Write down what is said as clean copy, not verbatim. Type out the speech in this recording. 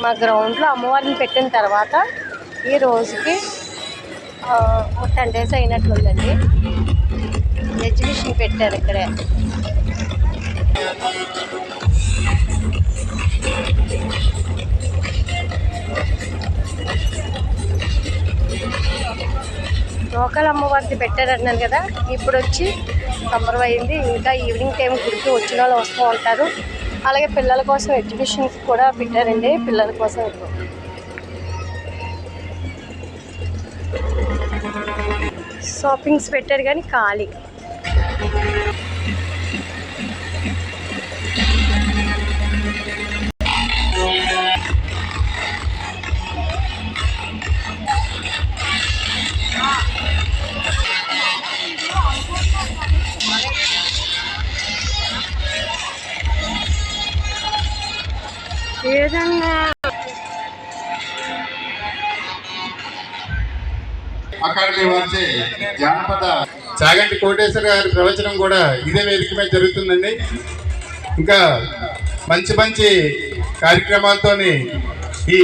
మా గ్రౌండ్లో అమ్మవారిని పెట్టిన తర్వాత ఈ రోజుకి 10 days అయినట్లుందండి. ఎగ్జిబిషన్ పెట్టారు ఇక్కడే. లోకల్ అమ్మవారిది పెట్టారన్నాను కదా, ఇప్పుడు వచ్చి సమ్మర్ అయింది. ఇంకా ఈవినింగ్ టైం గుడికి వచ్చిన వాళ్ళు వస్తూ ఉంటారు. అలాగే పిల్లల కోసం ఎగ్జిబిషన్స్ కూడా పెట్టారండి. పిల్లల కోసం షాపింగ్స్ పెట్టారు కానీ ఖాళీ. ఏదన్నా అకాడమీ వారిచే జానపద చాగంటి కోటేశ్వర గారి ప్రవచనం కూడా ఇదే వేదిక మీద జరుగుతుందండి. ఇంకా మంచి మంచి కార్యక్రమాలతోని ఈ